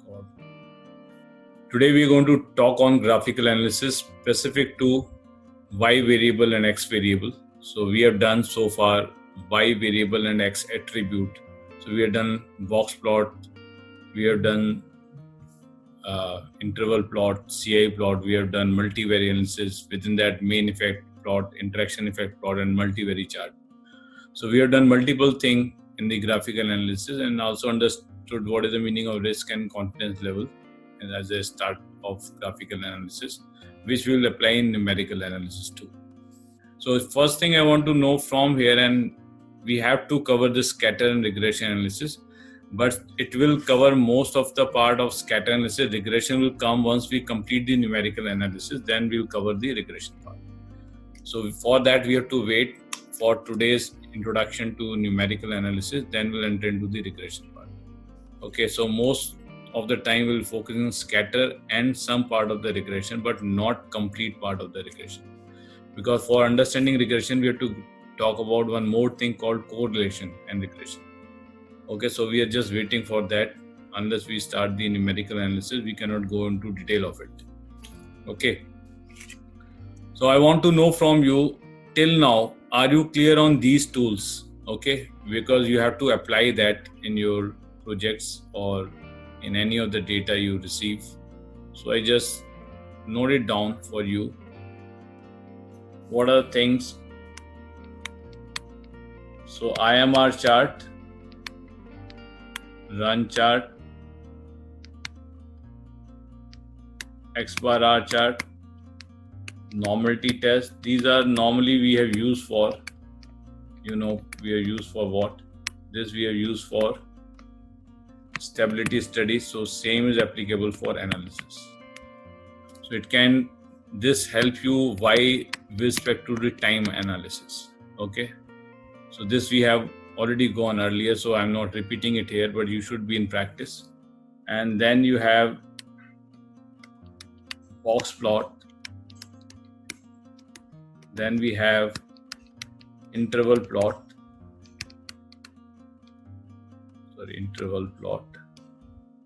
God. Today we are going to talk on graphical analysis specific to y variable and x variable. So we have done so far y variable and x attribute. So we have done box plot, we have done interval plot, CI plot, we have done multivariate analysis, within that main effect plot, interaction effect plot, and multivariate chart. So we have done multiple things in the graphical analysis and also understood what is the meaning of risk and confidence level and as a start of graphical analysis, which we will apply in numerical analysis too. So first thing I want to know from here, and we have to cover the scatter and regression analysis, but it will cover most of the part of scatter analysis. Regression will come once we complete the numerical analysis, then we will cover the regression part. So for that, we have to wait for today's introduction to numerical analysis, then we'll enter into the regression part. Okay, so most of the time we'll focus on scatter and some part of the regression, but not complete part of the regression. Because for understanding regression, we have to talk about one more thing called correlation and regression. Okay, so we are just waiting for that. Unless we start the numerical analysis, we cannot go into detail of it. Okay. So I want to know from you till now, are you clear on these tools? Okay, because you have to apply that in your projects or in any of the data you receive. So I just note it down for you. What are things? So IMR chart, run chart, X bar R chart, normality test. These are normally we have used for, we are used for what? This we are used for stability studies. So same is applicable for analysis. So this help you why with respect to the time analysis. Okay. So this we have already gone earlier, so I'm not repeating it here, but you should be in practice. And then you have box plot. Then we have interval plot.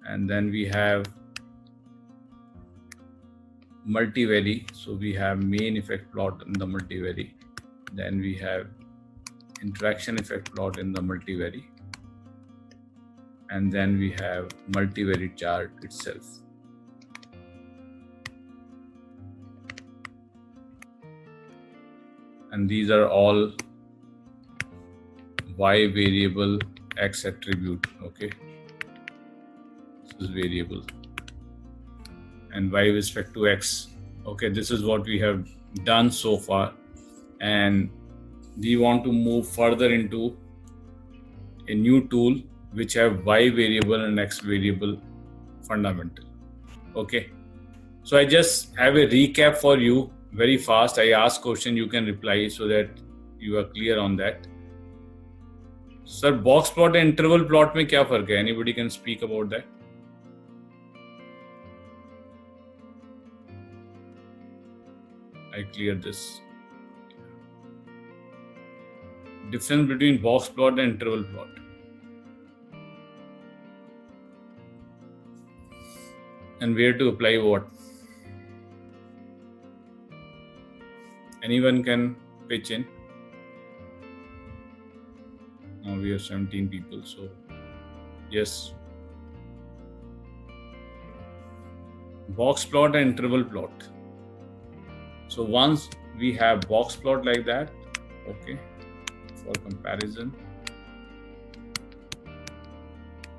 And then we have multivariate. So we have main effect plot in the multivariate. Then we have interaction effect plot in the multivariate. And then we have multivariate chart itself. And these are all y variable, x attribute. Okay, this is variable, and y with respect to x. Okay, this is what we have done so far, and we want to move further into a new tool which have y variable and x variable fundamental. Okay, so I just have a recap for you very fast. I ask question, you can reply so that you are clear on that. Sir, box plot and interval plot में क्या फर्क है? Anybody can speak about that? I clear this. Difference between box plot and interval plot. And where to apply what? Anyone can pitch in. Now we have 17 people, so yes. Box plot and interval plot. So once we have box plot like that, okay, for comparison.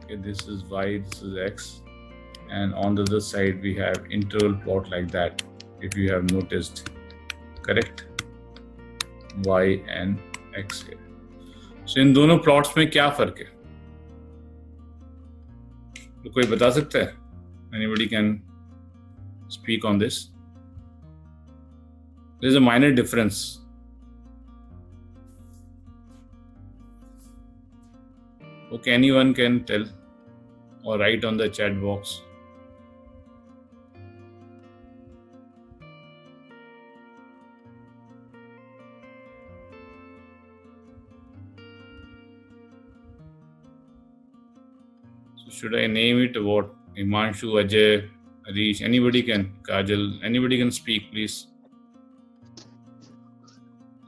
Okay, this is y, this is x, and on the other side we have interval plot like that. If you have noticed, correct? Y and x here. So इन दोनों plots में क्या फर्क है? तो कोई बता सकता है? Anybody can speak on this. There is a minor difference. Okay, anyone can tell or write on the chat box. So should I name it what? Himanshu, Ajay, Harish, anybody can. Kajal, anybody can speak, please.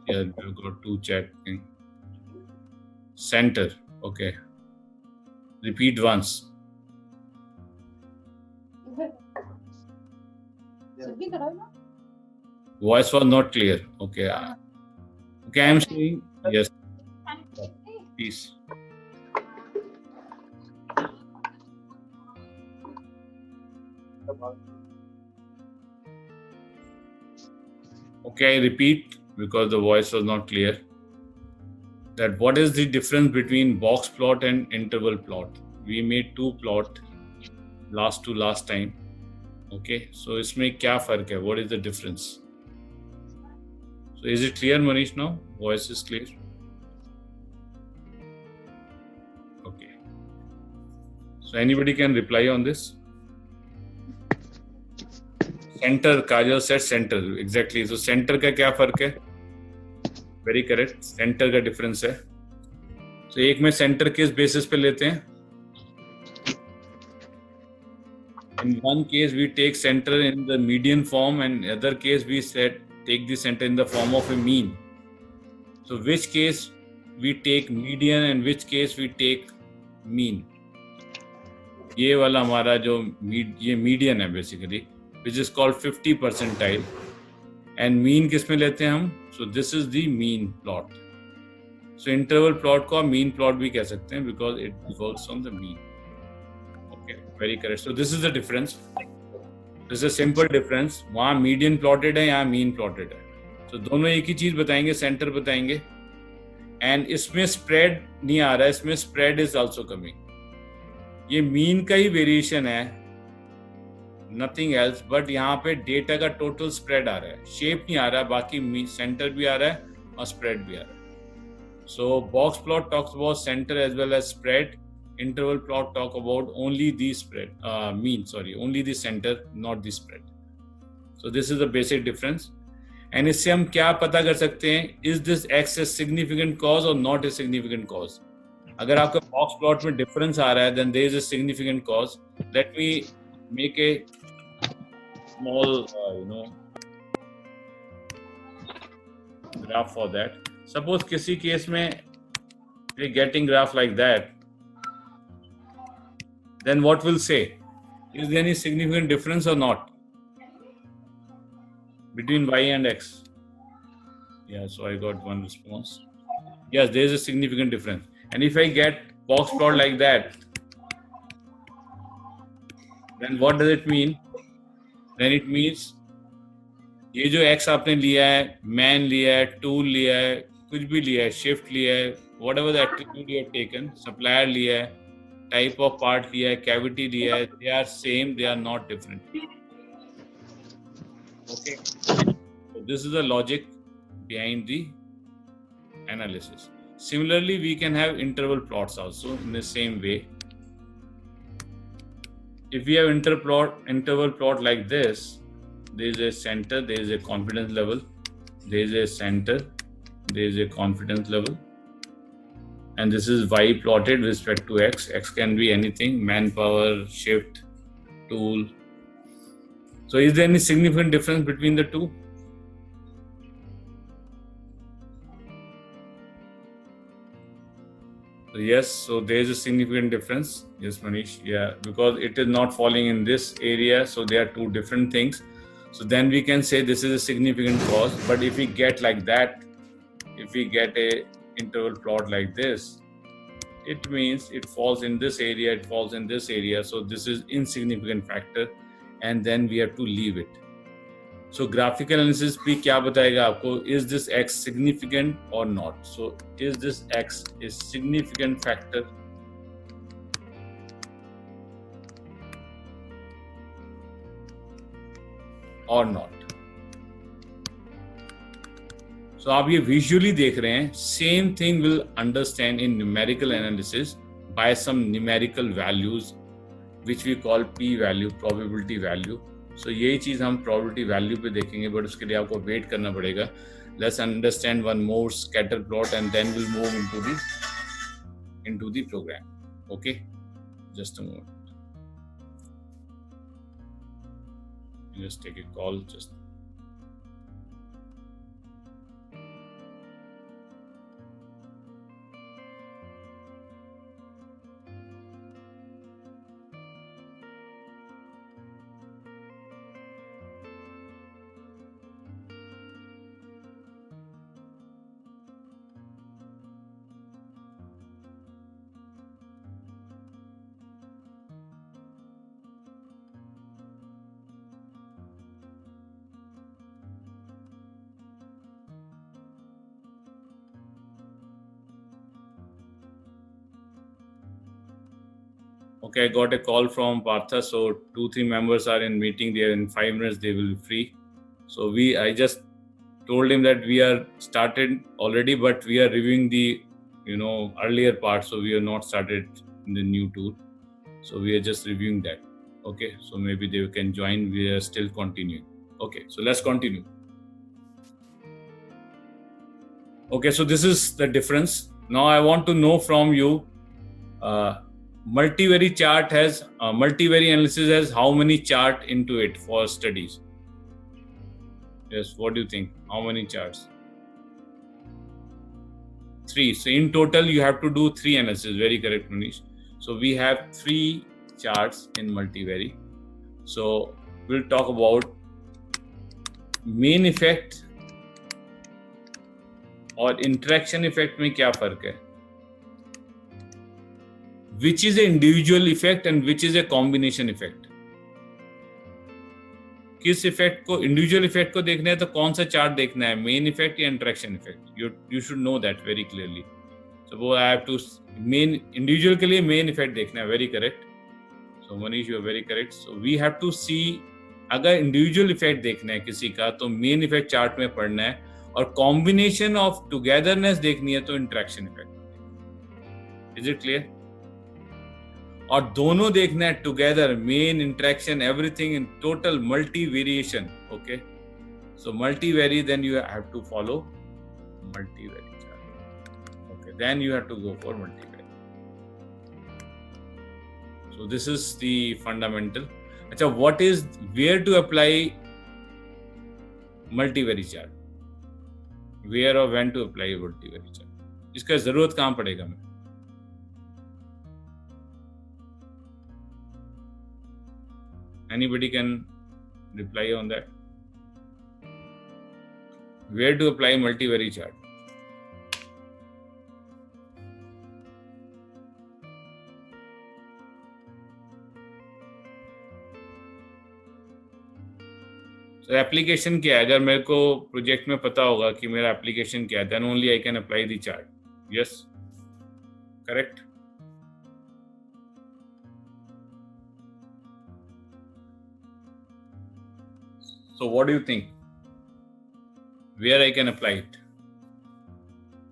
Yeah, we've got two chat thing. Center, okay. Repeat once. Voice was not clear. Okay. Okay, I'm saying yes. Please. Okay, I repeat because the voice was not clear. That what is the difference between box plot and interval plot? We made two plot last to last time. Okay, so इसमें क्या फर्क है? What is the difference? So is it clear, Manish, now? Voice is clear? Okay. So anybody can reply on this? Center, Kajal said center. Exactly. So center का क्या फर्क है? Very correct. Center का difference है. So एक में center किस basis पे लेते हैं? In one case we take center in the median form, and in other case we take the center in the form of a mean. So which case we take median and which case we take mean? ये वाला हमारा जो ये median है basically, which is called 50 percentile, and mean किस में लेते हैं हम? So this is the mean plot. So interval plot को mean plot भी कह सकते हैं because it works on the mean. Okay, very correct. So this is the difference. This is a simple difference. वहाँ median plotted है, यहाँ mean plotted है. So दोनों एक ही चीज बताएंगे, center बताएंगे. And इसमें spread नहीं आ रहा है, इसमें spread is also coming. ये mean का ही variation है, nothing else. But यहाँ पे data का total spread आ रहा है. Shape नहीं आ रहा, बाकी center भी आ रहा है और spread भी आ रहा है. So box plot talks about center as well as spread. Interval plot talk about only the spread, only the center, not the spread. So this is the basic difference. And इससे हम क्या पता कर सकते हैं? Is this X a significant cause or not a significant cause? अगर आपका box plot में difference आ रहा है, then there is a significant cause. Let me make a small, graph for that. Suppose किसी case में we're getting graph like that. Then what will say? Is there any significant difference or not between y and x? Yeah, so I got one response. Yes, there is a significant difference. And if I get box plot like that, then what does it mean? Then it means ये जो x आपने लिया है, man लिया है, tool लिया है, कुछ भी लिया है, shift लिया है, whatever the attribute you have taken, supplier लिया है, type of part लिया है, cavity लिया है, they are same, they are not different. Okay. So this is the logic behind the analysis. Similarly, we can have interval plots also in the same way. If we have interval plot like this, there is a center, there is a confidence level, there is a center, there is a confidence level, and this is y plotted with respect to x. X can be anything: manpower, shift, tool. So is there any significant difference between the two? So yes, so there is a significant difference. Yes, Manish. Yeah, because it is not falling in this area, so they are two different things. So then we can say this is a significant cause. But if we get like that, if we get a interval plot like this, it means it falls in this area, it falls in this area. So this is insignificant factor, and then we have to leave it. So graphical analysis भी क्या बताएगा आपको? Is this x significant or not? So is this x a significant factor or not? So आप ये visually देख रहे हैं. Same thing will understand in numerical analysis by some numerical values, which we call p-value, probability value. So यही चीज हम probability value पे देखेंगे, but उसके लिए आपको wait करना पड़ेगा. Let's understand one more scatter plot and then we'll move into the program. Okay, just a moment. Just take a call. Just okay, I got a call from Partha. So 2-3 members are in meeting. They are in 5 minutes. They will be free. So I just told him that we are started already, but we are reviewing the earlier part. So we are not started in the new tool. So we are just reviewing that. Okay. So maybe they can join. We are still continuing. Okay. So let's continue. Okay. So this is the difference. Now I want to know from you. Multivariate chart has multivariate analysis has how many chart into it for studies? Yes, what do you think? How many charts? 3. So in total you have to do 3 analysis. Very correct, Manish. So we have 3 charts in multivariate. So we'll talk about main effect और interaction effect में क्या फर्क है? Which is an individual effect and which is a combination effect? किस effect को individual effect को देखना है तो कौन सा चार्ट देखना है, मेन इफेक्ट या interaction effect? You should know that very clearly. So वो I have to main individual के लिए मेन इफेक्ट देखना है. Very correct. So Manish you are very correct. So we have to see अगर individual effect देखना है किसी का तो मेन इफेक्ट चार्ट में पढ़ना है और कॉम्बिनेशन ऑफ टुगेदरनेस देखनी है तो interaction effect. Is it clear? और दोनों देखना है together, main interaction everything in total multi variation. Okay. So multi vari then you have to follow multi vari chart. Okay. Then you have to go for multi vari. So this is the fundamental. अच्छा, what is where to apply multi vari chart? Where और when to apply multi vari chart? इसका जरूरत कहां पड़ेगा हमें? Anybody can reply on that? Where to apply multivariate chart? So application क्या है? अगर मेरे को प्रोजेक्ट में पता होगा कि मेरा एप्लीकेशन क्या है, then only I can apply the chart. Yes, correct. So what do you think? Where I can apply it?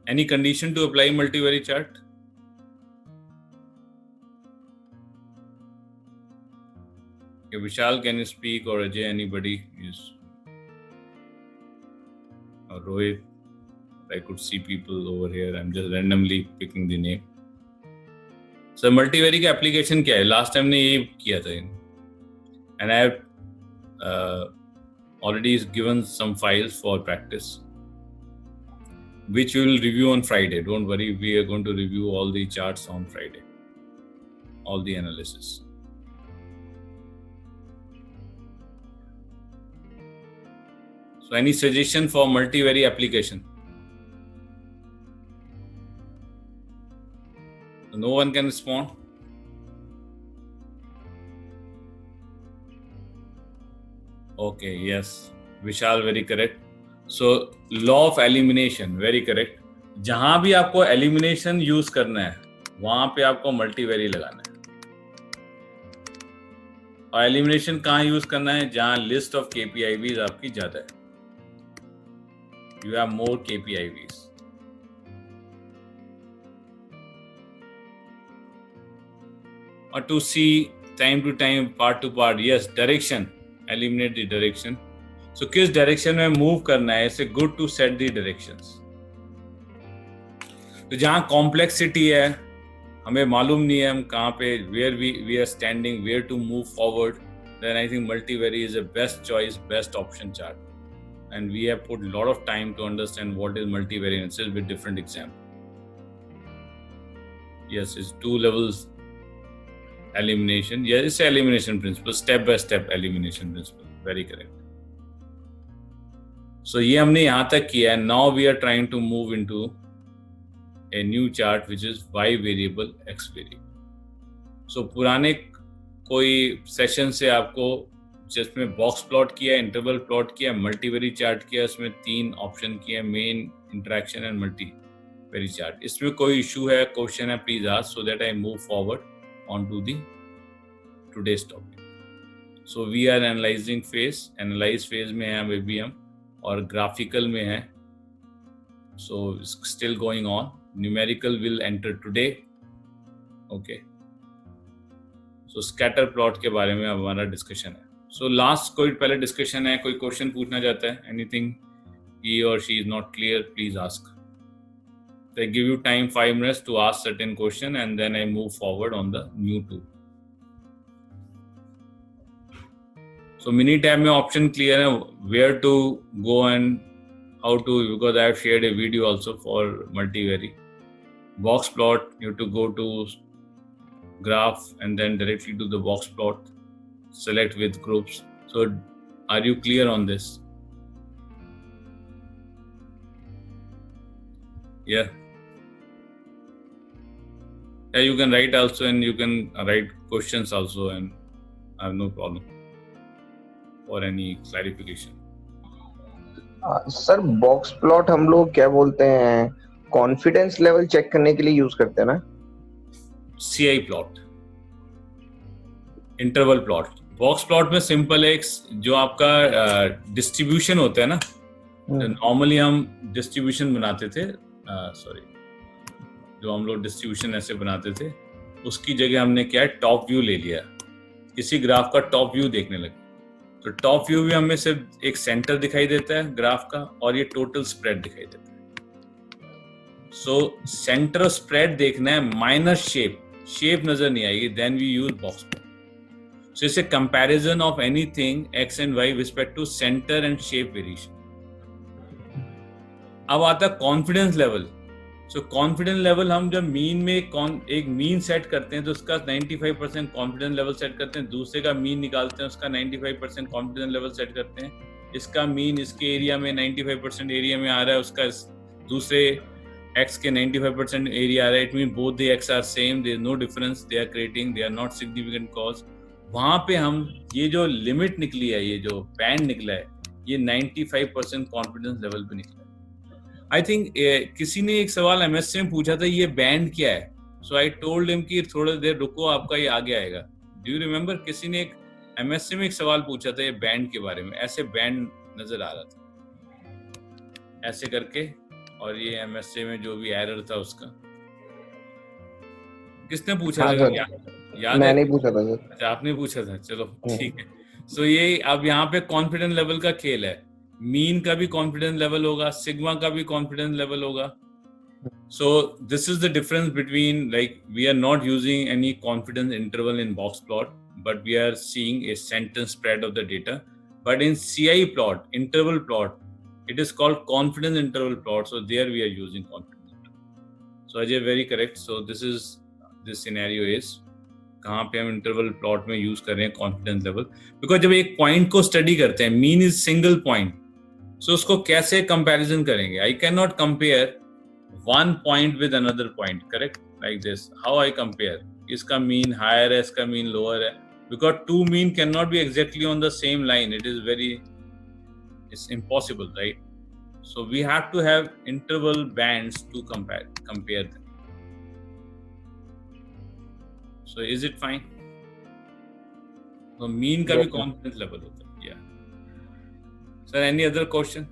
Any condition to apply multivariate chart? Okay, Vishal, can you speak, or Ajay, anybody? Yes. Or Rohit, I could see people over here. I'm just randomly picking the name. So multivariate का application क्या है? Last time ने ये किया था, and I have already given some files for practice, which we will review on Friday. Don't worry, we are going to review all the charts on Friday, all the analysis. So any suggestion for multivariate application? So no one can respond? Okay, yes. Vishal, very correct. So law of elimination, very correct. जहां भी आपको elimination use करना है वहां पे आपको मल्टीवेरी लगाना है. और एलिमिनेशन कहां यूज करना है? जहां लिस्ट ऑफ केपीआईवीज आपकी ज्यादा है. You have more KPIVs. और to see time to time, part to part. Yes, direction, eliminate the direction. So किस डायरेक्शन में मूव करना है? It's good to set the directions. तो जहां कॉम्प्लेक्सिटी है, हमें मालूम नहीं है हम कहां पे, where we are standing, where to move forward, then I think multivary is the best choice, best option chart. And we have put a lot of time to understand what is multivariances with different examples. Yes, it's two levels elimination. Yes, it's elimination principle, step by step elimination principle. Very correct. So ये हमने यहाँ तक किया है. Now we are trying to move into a new chart which is y variable, x variable. So पुराने कोई session से आपको जिसमें बॉक्स प्लॉट किया, इंटरवल प्लॉट किया, मल्टीवेरी चार्ट किया, उसमें 3 ऑप्शन किए, main, interaction and multivari chart. इसमें कोई इशू है, क्वेश्चन है, please ask so that I move forward on to the today's topic. So we are analysing phase. Analyse phase में है अभी हम, और ग्राफिकल में है. So still going on. Numerical will enter today. Okay, so scatter plot के बारे में अब हमारा डिस्कशन है. सो लास्ट कोई पहले डिस्कशन है, कोई क्वेश्चन पूछना चाहता है, एनीथिंग ही और she is not clear, please ask. I give you time 5 minutes to ask certain question and then I move forward on the new tool. So mini tab में option clear है, where to go and how to, because I have shared a video also for multivary. Box plot, you have to go to graph and then directly to the box plot, select with groups. So are you clear on this? Yeah, you can write also, and you can write questions also, and I have no problem or any clarification. Sir box plot हम लोग क्या बोलते हैं, confidence level check करने के लिए use करते हैं ना. CI plot, interval plot. Box plot में सिंपल है, जो आपका डिस्ट्रीब्यूशन होता है ना, नॉर्मली हम डिस्ट्रीब्यूशन बनाते थे, सॉरी, जो हम लोग डिस्ट्रीब्यूशन ऐसे बनाते थे, उसकी जगह हमने क्या है, टॉप व्यू ले लिया. किसी ग्राफ का टॉप व्यू देखने लगे, तो टॉप व्यू भी हमें सिर्फ एक सेंटर दिखाई देता है ग्राफ का, और ये टोटल स्प्रेड दिखाई देता है. सो सेंटर स्प्रेड देखना है, माइनर शेप नजर नहीं आएगी, then we use box plot. So it's a comparison of anything X and Y respect to centre and shape variation. अब आता है confidence level. So confidence level हम जब मीन में एक मीन सेट करते हैं तो उसका 95% कॉन्फिडेंस लेवल सेट करते हैं, दूसरे का मीन निकालते हैं, उसका 95% कॉन्फिडेंस लेवल सेट करते हैं. इसका मीन इसके एरिया में 95% एरिया में आ रहा है, उसका दूसरे x के 95% एरिया आ रहा है. It mean both the x are same, there is no difference, they are creating, they are not significant cause. वहां पे हम ये जो लिमिट निकली है, ये जो बैंड निकला है, ये 95% कॉन्फिडेंस लेवल पे निकला है. आई थिंक किसी ने एक सवाल एमएससी में पूछा था, ये बैंड क्या है. सो आई टोल्ड हिम कि थोड़ा देर रुको, आपका ये आगे आएगा. डू यू रिमेम्बर, किसी ने एक एमएससी में एक सवाल पूछा था ये बैंड के बारे में. ऐसे बैंड नजर आ रहा था ऐसे करके, और ये एमएससी में जो भी एरर था उसका. किसने पूछा था, याद मैं है? नहीं पूछा था सर. अच्छा, आपने पूछा था, चलो ठीक है. सो ये अब यहाँ पे कॉन्फिडेंस लेवल का खेल है. मीन का भी कॉन्फिडेंस लेवल होगा, सिग्मा का भी कॉन्फिडेंस लेवल होगा. So this is the difference between, like we are not using any confidence interval in box plot, but we are seeing a sentence spread of the data. But in CI plot, interval plot, it is called confidence interval plot. So there we are using confidence interval. So Ajay, very correct. So this scenario is कहाँ पे हम interval plot में use कर रहे हैं confidence level, because जब एक point को स्टडी करते हैं, mean is single point, so उसको कैसे कंपैरिजन करेंगे. I can not compare one point with another point, correct, like this. How I compare, इसका मीन हायर है, इसका मीन लोअर है, because two mean can not be exactly on the same line. It is very, it's impossible, right? So we have to have interval bands to compare them. So is it fine? So mean का भी confidence level होता है. Yeah. Sir, any other question?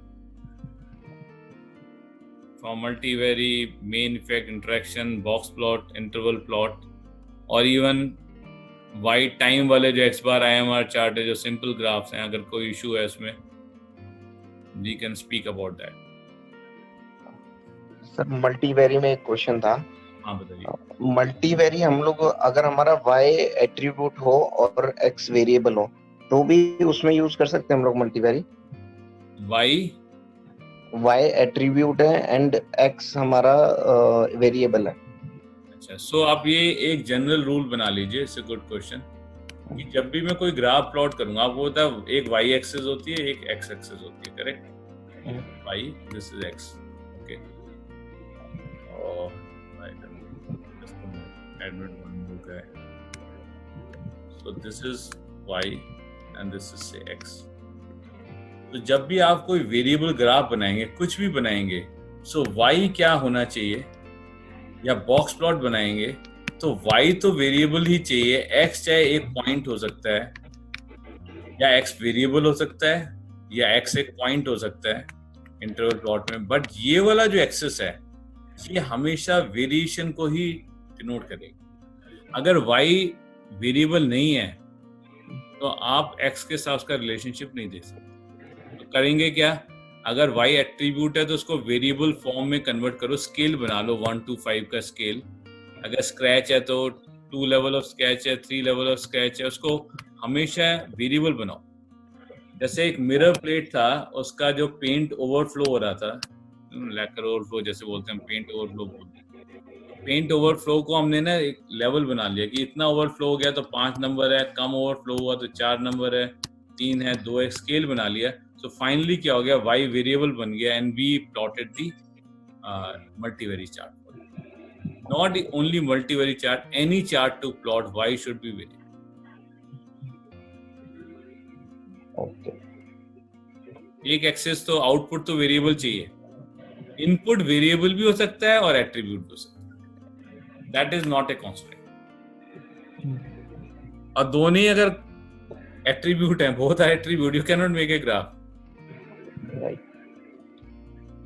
From multivary, main effect, interaction, box plot, interval plot, or even y time वाले जो x bar IMR chart है, जो simple graphs हैं, अगर कोई issue है इसमें, we can speak about that. Sir multivari में एक क्वेश्चन था. हाँ बताइए. मल्टीवेरी हम लोग, अगर हमारा y एट्रीब्यूट हो और x वेरिएबल हो, तो भी उसमें यूज कर सकते हैं हम लोग मल्टीवेरी। y एट्रीब्यूट है एंड x हमारा वेरिएबल है। अच्छा, सो आप ये एक जनरल रूल बना लीजिए, इट्स अ गुड क्वेश्चन, कि जब भी मैं कोई ग्राफ प्लॉट करूंगा, आपको होता है एक y एक्सिस होती है, एक x एक्सिस होती है, correct? y, this is x, okay, और एडमिट वन बुक है, सो this is y and this is से x। तो जब भी आप कोई वेरिएबल ग्राफ बनाएंगे, कुछ भी बनाएंगे, सो y क्या होना चाहिए, या बॉक्स प्लॉट बनाएंगे तो y तो वेरिएबल ही चाहिए, x चाहे एक पॉइंट हो सकता है, या x वेरिएबल हो सकता है, या x एक पॉइंट हो सकता है इंटरवल प्लॉट में, बट ये वाला जो एक्सिस है ये हमेशा वेरिएशन को ही डिनोट करेगा। अगर y वेरिएबल नहीं है तो आप x के साथ उसका रिलेशनशिप नहीं दे सकते। तो करेंगे क्या, अगर y एट्रीब्यूट है तो उसको वेरिएबल फॉर्म में कन्वर्ट करो, स्केल बना लो 1 to 5 का स्केल। अगर स्क्रैच है तो 2 लेवल ऑफ स्क्रैच है, 3 लेवल ऑफ स्क्रैच है, उसको हमेशा वेरिएबल बनाओ। जैसे एक मिरर प्लेट था, उसका जो पेंट ओवरफ्लो हो रहा था, लैकर ओवरफ्लो जैसे बोलते हैं, पेंट ओवरफ्लो बोलते हैं, पेंट ओवरफ्लो को हमने ना एक लेवल बना लिया कि इतना ओवरफ्लो हो गया तो 5 नंबर है, कम ओवरफ्लो हुआ तो 4 नंबर है, 3 है, 2 है, स्केल बना लिया। So finally क्या हो गया, y वेरिएबल बन गया and we plotted the multivariate chart. Not only multivariate chart, any chart to plot y should be variable. Okay. एक एक्सेस तो आउटपुट तो वेरिएबल चाहिए, इनपुट वेरिएबल भी हो सकता है और एट्रीब्यूट भी हो सकता है, that is not a constant. और दोनों ही अगर एट्रीब्यूट है, both are attribute, you can not make a graph.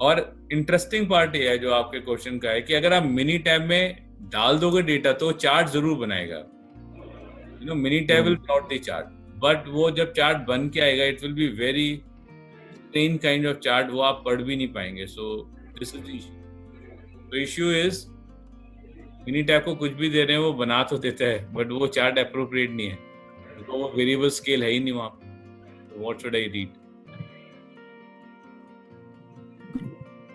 और इंटरेस्टिंग पार्ट ये है जो आपके क्वेश्चन का है कि अगर आप मिनी टैब में डाल दोगे डेटा तो चार्ट जरूर बनाएगा, you know, mini tab will plot the chart, but वो जब चार्ट बन के आएगा it will be very strain kind of chart, वो आप पढ़ भी नहीं पाएंगे। सो दिस इज द इशू। तो इशू इज मिनी टैब को कुछ भी दे रहे हैं, वो बना तो देता है बट वो चार्ट अप्रोप्रिएट नहीं है, तो वो वेरिएबल स्केल है ही नहीं वहां पे। What should I read?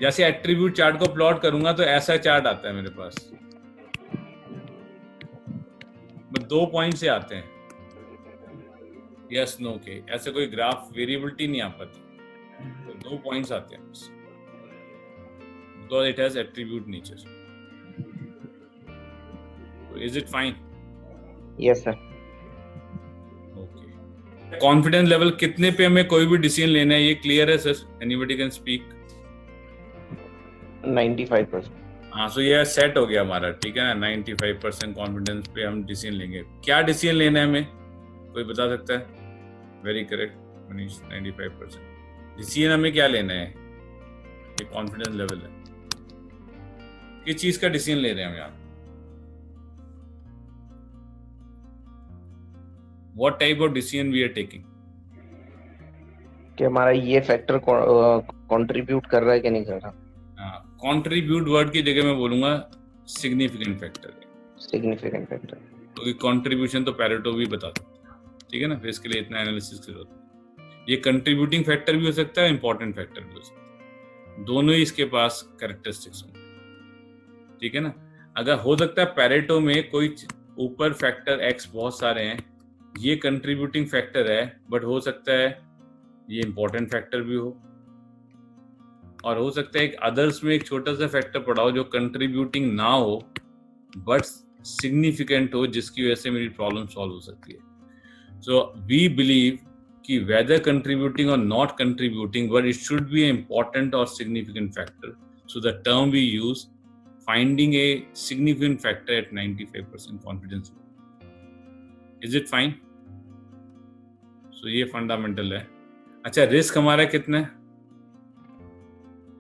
जैसे एट्रीब्यूट चार्ट को प्लॉट करूंगा तो ऐसा चार्ट आता है मेरे पास, 2 पॉइंट से आते हैं, यस नो के, ऐसे कोई ग्राफ वेरिएबिलिटी नहीं आ पाती, तो 2 पॉइंट्स आते हैं बस, because it has attribute nature. Is it fine? Yes sir. Okay, confidence level कितने पे हमें कोई भी डिसीजन लेना है, ये क्लियर है सर? Anybody can speak? 95%। हाँ, सो ये सेट हो गया हमारा, ठीक है ना, 95% कॉन्फिडेंस पे हम डिसीजन लेंगे। क्या डिसीजन लेना है हमें, कोई बता सकता है? वेरी करेक्ट मनीष, 95% डिसीजन हमें क्या लेना है, ये कॉन्फिडेंस लेवल है, किस चीज का डिसीजन ले रहे हैं हम यहाँ, what type of decision we are taking, कि हमारा ये फैक्टर कंट्रीब्यूट कर रहा है कि नहीं कर रहा। कंट्रीब्यूट वर्ड की जगह मैं बोलूंगा सिग्निफिकेंट फैक्टर है, सिग्निफिकेंट फैक्टर, क्योंकि कंट्रीब्यूशन तो पैरेटो भी बता सकता है, ठीक है ना, फिर इसके लिए इतना एनालिसिस की जरूरत है। ये कंट्रीब्यूटिंग फैक्टर भी हो सकता है, इंपॉर्टेंट फैक्टर भी हो सकता है, दोनों ही इसके पास कैरेक्टरिस्टिक्स होंगे, ठीक है ना। अगर हो सकता है पैरेटो में कोई ऊपर फैक्टर एक्स बहुत सारे हैं, ये कंट्रीब्यूटिंग फैक्टर है, बट हो सकता है ये इंपॉर्टेंट फैक्टर भी हो, और हो सकता है एक अदर्स में एक छोटा सा फैक्टर पढ़ाओ जो कंट्रीब्यूटिंग ना हो बट सिग्निफिकेंट हो, जिसकी वजह से मेरी प्रॉब्लम सॉल्व हो सकती है। सो वी बिलीव कि वेदर कंट्रीब्यूटिंग और not contributing, but it should B an important or significant factor. So the term we use, finding a significant factor at 95% confidence. Is it fine? So ये fundamental है। अच्छा, risk हमारा कितना है,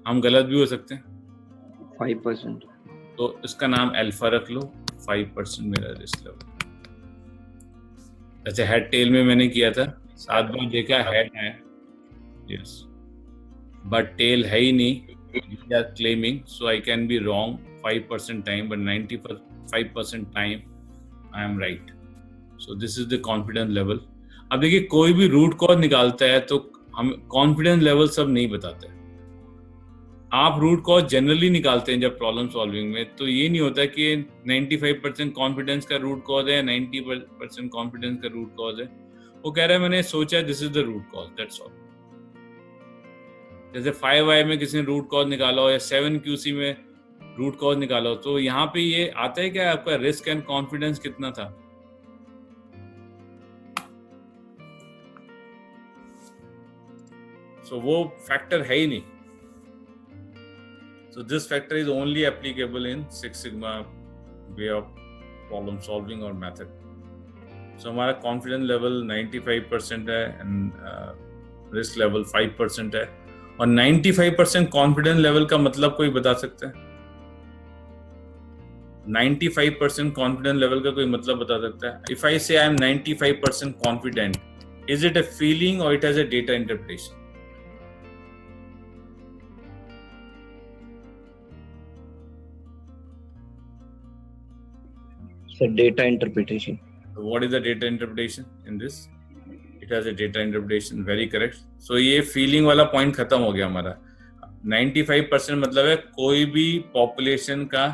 हम गलत भी हो सकते हैं, 5%। तो इसका नाम अल्फा रख लो, 5% मेरा रिस्क लेवल। अच्छा, हेड टेल में मैंने किया था, 7 बार देखा हेड है, यस, बट टेल है ही नहीं, we are claiming, so I can be wrong 5% time, but 95% time I am right. So this is the confidence level. अब देखिए कोई भी रूट कॉज निकालता है तो हम कॉन्फिडेंस लेवल सब नहीं बताते। आप रूट कॉज जनरली निकालते हैं जब प्रॉब्लम सॉल्विंग में, तो ये नहीं होता कि 95% कॉन्फिडेंस का रूट कॉज है, 90% कॉन्फिडेंस का रूट कॉज है। वो कह रहा है मैंने सोचा this is the root cause, that's all. जैसे 5i में किसी ने रूट कॉज निकाला हो या 7QC में रूट कॉज निकाला हो, तो यहाँ पे ये आता है क्या आपका रिस्क एंड कॉन्फिडेंस कितना था। So वो फैक्टर है ही नहीं। So this factor is only applicable in Six Sigma way of problem solving or method. So हमारा confidence level 95% है and risk level 5% है, और 95% confidence level का मतलब कोई बता सकता है? 95% confidence level का कोई मतलब बता सकता है? If I say I am 95% confident, is it a feeling or it has a data interpretation? So data interpretation. So what is the data interpretation in this? It has a data interpretation, very correct. So ये feeling वाला point खत्म हो गया हमारा। 95% मतलब है कोई भी population का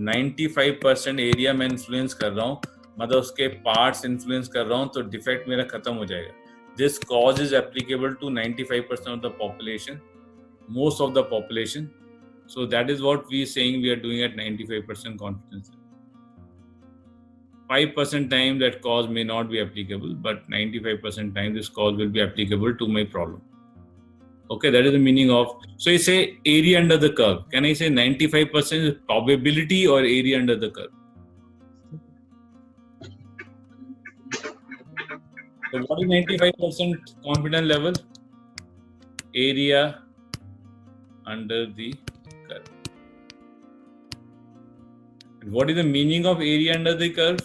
95% एरिया में इन्फ्लुएंस कर रहा हूँ, मतलब उसके पार्ट्स इन्फ्लुएंस कर रहा हूँ, तो डिफेक्ट मेरा खत्म हो जाएगा। This cause is applicable to 95% of the population, most of the population. So that is what we are saying we are doing at 95% confidence. 5% time that cause may not be applicable, but 95% time this cause will be applicable to my problem. Okay, that is the meaning of. So you say area under the curve. Can I say 95% is probability or area under the curve? So what is 95% confidence level? Area under the curve. And what is the meaning of area under the curve?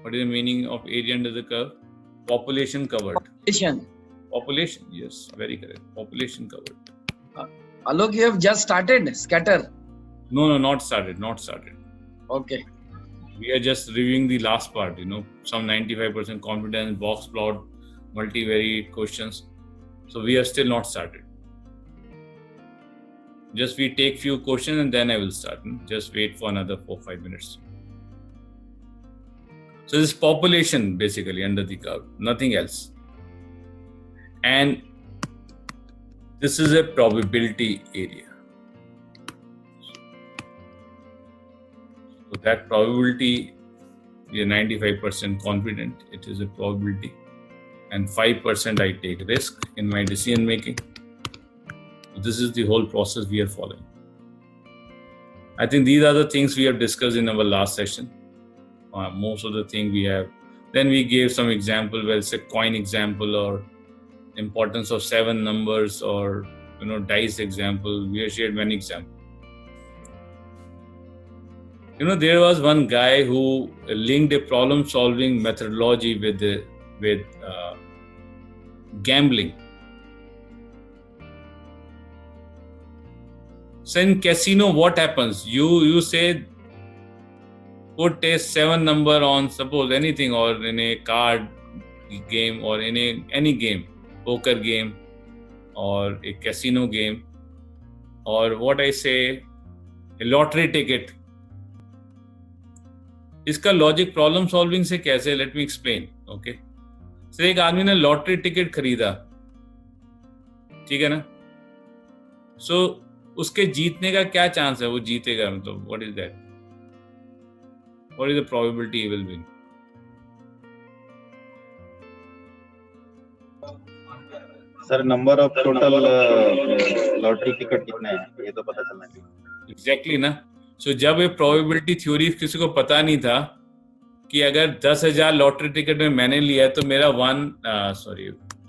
What is the meaning of area under the curve? Population covered. Population, yes, very correct. Population covered. Alok, you have just started scatter. No, not started. Okay. We are just reviewing the last part, some 95% confidence, box plot, multivariate questions. So we are still not started. Just we take few questions and then I will start. Just wait for another 4-5 minutes. So this population basically under the curve, nothing else. And this is a probability area. So that probability, we are 95% confident, it is a probability. And 5% I take risk in my decision making. So this is the whole process we are following. I think these are the things we have discussed in our last session. Most of the things we have. Then we gave some example, well, it's a coin example or importance of 7 numbers or dice example. We have shared many examples. There was one guy who linked a problem solving methodology with gambling. So in casino, what happens? You say put a 7 number on suppose anything, or in a card game or in any game, poker game or a casino game, or what I say a lottery ticket. इसका logic problem solving से कैसे, let me explain. Okay, sir एक आदमी ने lottery ticket खरीदा, ठीक है ना, सो उसके जीतने का क्या चांस है, वो जीतेगा, मतलब what is that, what is the probability he will win. Sir number of total lottery ticket कितने हैं ये तो पता चलना चाहिए. एग्जैक्टली ना. सो जब ये प्रोबेबिलिटी थ्योरी किसी को पता नहीं था कि अगर 10,000 लॉटरी टिकट में मैंने लिया है तो मेरा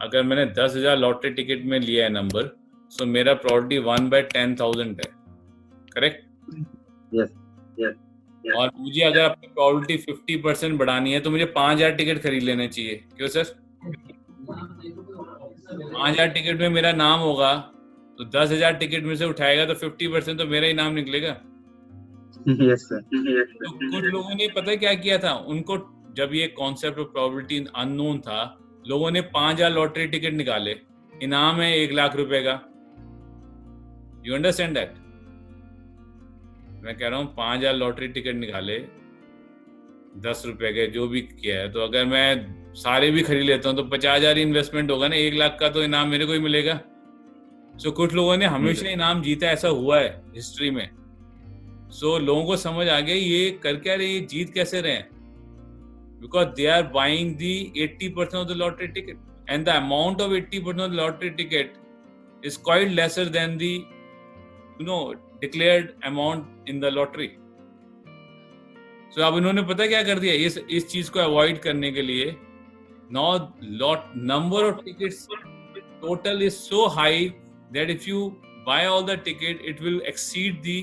अगर मैंने 10,000 लॉटरी टिकट में लिया है नंबर, सो मेरा प्रोबेबिलिटी 1/10,000 है, करेक्ट. यस. और मुझे अगर अपनी प्रोबेबिलिटी 50% बढ़ानी है तो मुझे 5,000 टिकट खरीद लेने चाहिए. क्यों सर? 5,000 टिकट में मेरा नाम होगा तो 10,000 टिकट में से उठाएगा तो 50% तो मेरा ही नाम निकलेगा. Yes sir. तो कुछ लोगों ने पता है क्या किया था, उनको जब ये कॉन्सेप्ट ऑफ प्रोबेबिलिटी अननोन था, लोगों ने 5,000 लॉटरी टिकट निकाले, इनाम है 1 लाख रुपए का। You understand that? मैं कह रहा हूँ 5,000 लॉटरी टिकट निकाले, 10 रुपए के, जो भी किया है, तो अगर मैं सारे भी खरीद लेता हूँ तो 50,000 इन्वेस्टमेंट होगा ना, 1 लाख का तो इनाम मेरे को ही मिलेगा। सो कुछ लोगों ने हमेशा इनाम जीता, ऐसा हुआ है हिस्ट्री में। सो लोगों को समझ आ गया ये कर क्या रहे, ये जीत कैसे रहे हैं, because they are buying the 80% of the lottery ticket, and the amount of 80% of the lottery ticket is quite lesser than the declared amount in the lottery. So अब इन्होंने पता क्या कर दिया, इस चीज को अवॉइड करने के लिए, now number of tickets total is so high that if you buy all the ticket, it will exceed the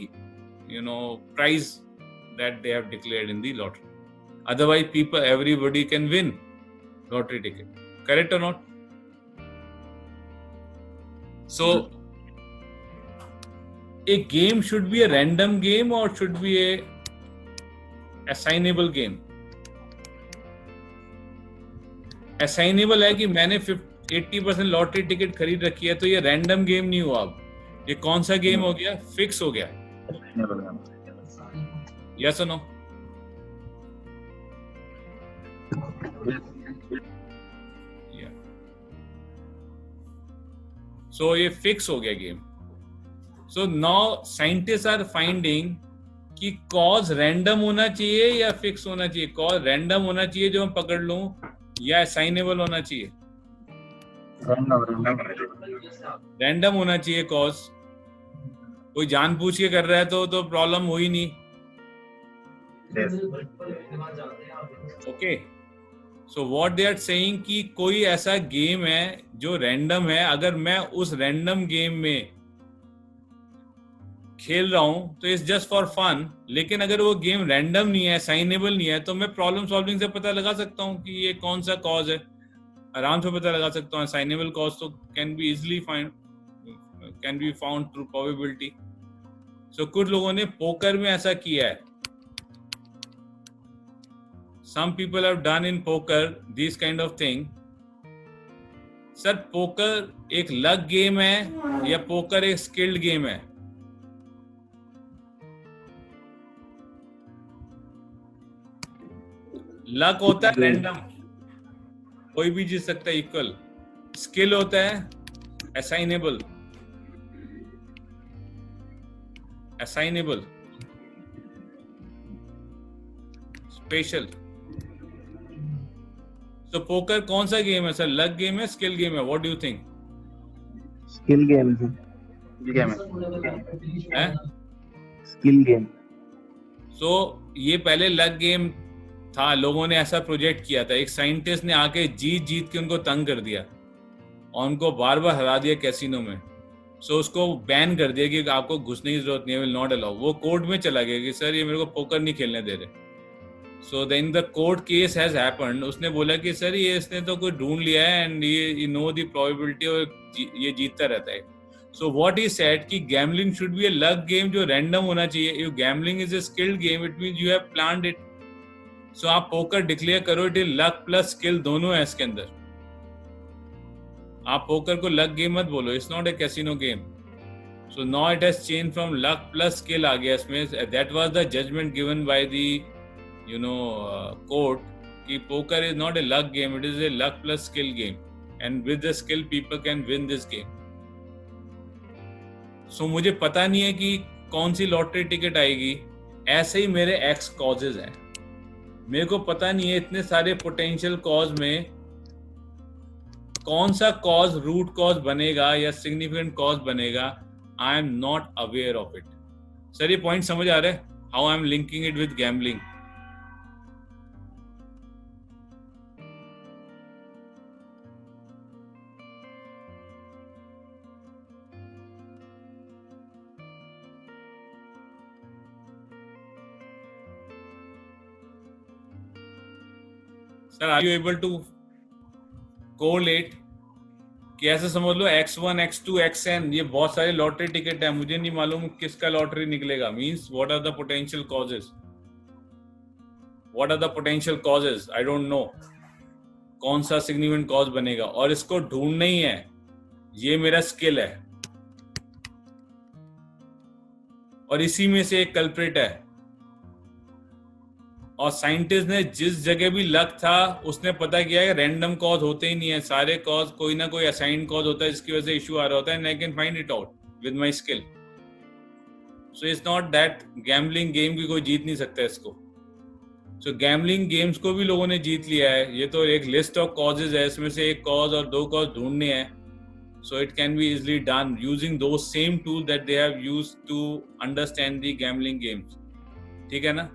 price that they have declared in the lottery. Otherwise everybody can win lottery ticket. Correct or not? So a game should be a random game or should be a assignable game? Assignable है कि मैंने 80% lottery ticket खरीद रखी है, तो ये random game नहीं हुआ। अब ये कौन सा गेम हो गया? फिक्स हो गया। यस और नो? सो ये फिक्स हो गया game. So now scientist are finding कि कॉज रैंडम होना चाहिए या फिक्स होना चाहिए। कॉज रैंडम होना चाहिए जो मैं पकड़ लूं, या असाइनेबल होना चाहिए? रैंडम होना चाहिए। कॉज कोई जानबूझ के कर रहा है तो प्रॉब्लम हुई नहीं। Okay, so what they are saying कि कोई ऐसा गेम है जो रैंडम है, अगर मैं उस रैंडम गेम में खेल रहा हूं तो इट्स जस्ट फॉर फन, लेकिन अगर वो गेम रैंडम नहीं है, असाइनेबल नहीं है, तो मैं प्रॉब्लम सॉल्विंग से पता लगा सकता हूं कि ये कौन सा कॉज है, आराम से पता लगा सकता हूँ। असाइनेबल कॉज तो can be easily found through probability. So कुछ लोगों ने पोकर में ऐसा किया है। Some people have done in poker this kind of thing. Sir poker एक लक गेम है या पोकर एक स्किल्ड गेम है? लक होता है रैंडम, कोई भी जीत सकता है इक्वल। स्किल होता है असाइनेबल, स्पेशल। तो पोकर कौन सा गेम है सर? लक गेम है, स्किल गेम है? What do you think? Skill game है। Skill game. सो ये पहले लक गेम था, लोगों ने ऐसा प्रोजेक्ट किया था। एक साइंटिस्ट ने आके जीत के उनको तंग कर दिया और उनको बार बार हरा दिया कैसीनो में। सो उसको बैन कर दिया कि आपको घुसने की जरूरत नहीं है, विल नॉट अलाउ। वो कोर्ट में चला गया कि सर ये मेरे को पोकर नहीं खेलने दे रहे। So then the court case has happened. उसने बोला कि सर ये इसने तो कोई ढूंढ लिया है एंड ये नो द प्रोबेबिलिटी और ये जीतता रहता है। सो व्हाट ही सेड कि gambling should be a luck game जो रैंडम होना चाहिए। If gambling is a skilled game it means you have planned it. So आप पोकर डिक्लेयर करो, it is luck plus skill, दोनों है इसके अंदर। आप पोकर को लक गेम मत बोलो, it's not a casino game. So now it has change from luck plus skill आ गया इसमें। That was the judgement given by the court कि poker is not a luck game, it is a luck plus skill game and with the skill people can win this game. So मुझे पता नहीं है कि कौन सी lottery ticket आएगी। ऐसे ही मेरे एक्स कॉजेज हैं, मेरे को पता नहीं है इतने सारे पोटेंशियल कॉज में कौन सा कॉज रूट कॉज बनेगा या सिग्निफिकेंट कॉज बनेगा। I am not aware of it. Sir ये पॉइंट समझ आ रहा है? How I am linking it with gambling. Sir are you able to correlate कि ऐसे समझ लो X1, X2, XN ये बहुत सारे लॉटरी टिकट है, मुझे नहीं मालूम किसका लॉटरी निकलेगा। Means what are the potential causes? what are the potential causes, I don't know, कौन सा significant cause बनेगा, और इसको ढूंढना ही है, ये मेरा स्किल है, और इसी में से एक कल्प्रिट है। और साइंटिस्ट ने जिस जगह भी लक था उसने पता किया है रैंडम कॉज होते ही नहीं है, सारे कॉज कोई ना कोई असाइंड कॉज होता है जिसकी वजह से इशू आ रहा होता है, and I can find it out with my skill. So it's not that gambling game की कोई जीत नहीं सकता इसको। सो गैम्बलिंग गेम्स को भी लोगों ने जीत लिया है, ये तो एक लिस्ट ऑफ कॉजेज है, इसमें से एक कॉज और दो कॉज ढूंढने हैं। So it can be easily done using those same tools that they have used to understand the gambling games. ठीक है ना?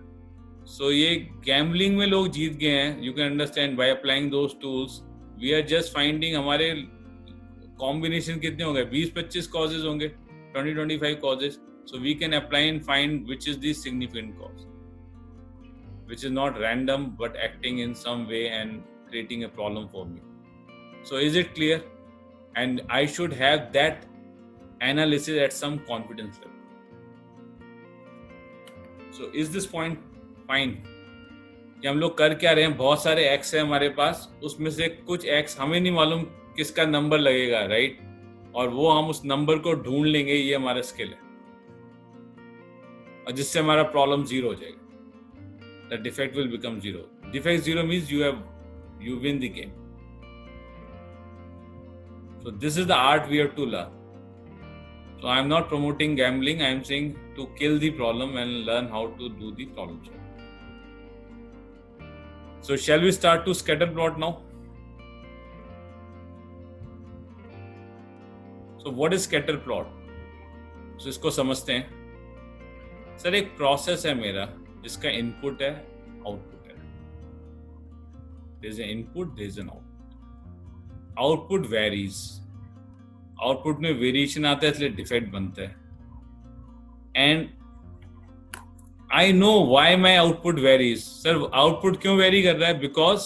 So ये gambling में लोग जीत गए हैं. You can understand by applying those tools. We are just finding हमारे combination कितने होंगे? 20-25 causes होंगे, 20-25 causes. So we can apply and find which is the significant cause, which is not random but acting in some way and creating a problem for me. So is it clear? And I should have that analysis at some confidence level. So is this point fine? कि हम लोग कर क्या रहे हैं, बहुत सारे x है हमारे पास, उसमें से कुछ एक्स हमें नहीं मालूम किसका नंबर लगेगा, राइट, और वो हम उस नंबर को ढूंढ लेंगे, ये हमारा स्किल है, और जिससे हमारा प्रॉब्लम जीरो हो जाएगा. The defect will become zero. Defect zero means you win the game. So this is the art we have to learn. So I am not promoting gambling. I am saying to kill the problem and learn how to do the problem solving. So shall we start to scatter plot now? So what is scatter plot? So इसको समझते हैं. Sir एक process है मेरा जिसका input है, output है. There is an input, there is an output. Output varies, output में वेरिएशन आता है इसलिए डिफेक्ट बनता है. And I know why my output varies. Sir output क्यों वेरी कर रहा है? Because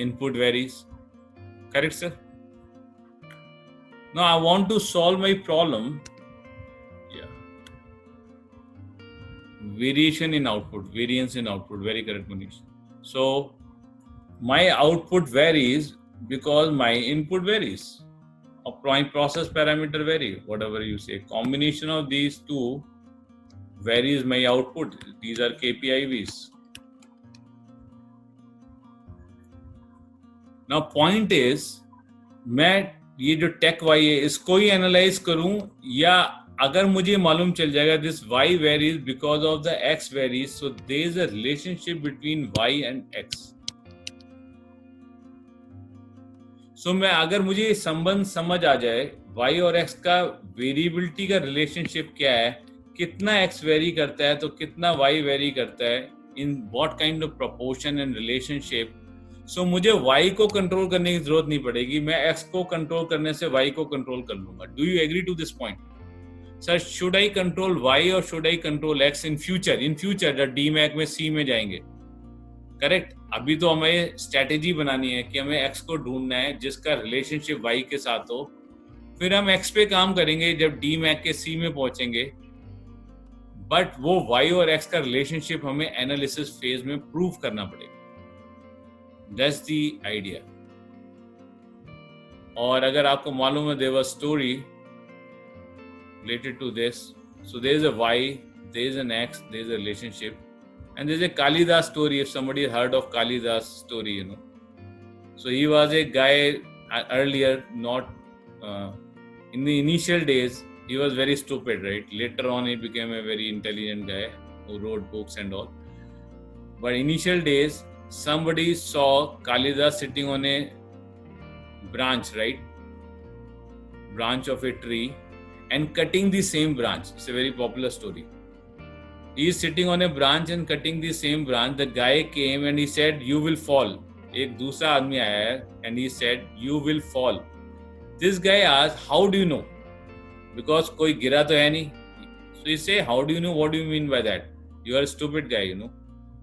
input varies. Correct sir? Now I want to solve my problem. Variation in output, variance in output, very correct Manish. So my output varies because my input varies, or my process parameter vary, whatever you say. Combination of these two varies my output. These are KPIs. Now point is, मैं ये जो take Y है इसको ही analyse करूं, या अगर मुझे मालूम चल जाएगा this Y varies because of the X varies, so there is a relationship between Y and X. So मैं अगर मुझे ये संबंध समझ आ जाए y और x का वेरिएबिलिटी का रिलेशनशिप क्या है, कितना x वेरी करता है तो कितना y वेरी करता है, in what kind of proportion and relationship, so मुझे y को कंट्रोल करने की जरूरत नहीं पड़ेगी, मैं x को कंट्रोल करने से y को कंट्रोल कर लूंगा. Do you agree to this point? Sir should I control y और should I control x in future? In future जब डीमैक में C में जाएंगे, करेक्ट. अभी तो हमें स्ट्रेटेजी बनानी है कि हमें x को ढूंढना है जिसका रिलेशनशिप y के साथ हो, फिर हम x पे काम करेंगे जब डीमैक के C में पहुंचेंगे. बट वो y और x का रिलेशनशिप हमें एनालिसिस फेज में प्रूव करना पड़ेगा. That's the idea. और अगर आपको मालूम है, there was story related to this. So there is a y, there is an x, there is a relationship. And there's a Kalidas story, if somebody has heard of Kalidas story, you know. So he was a guy earlier, not in the initial days, he was very stupid, right? Later on, he became a very intelligent guy who wrote books and all. But initial days, somebody saw Kalidas sitting on a branch, right? Branch of a tree and cutting the same branch. It's a very popular story. He is sitting on a branch and cutting the same branch. The guy came and he said, "You will fall." एक दूसरा आदमी आया है and he said, "You will fall." This guy asked, "How do you know?" Because कोई गिरा तो है नहीं. So he say, "How do you know? What do you mean by that? You are a stupid guy, you know."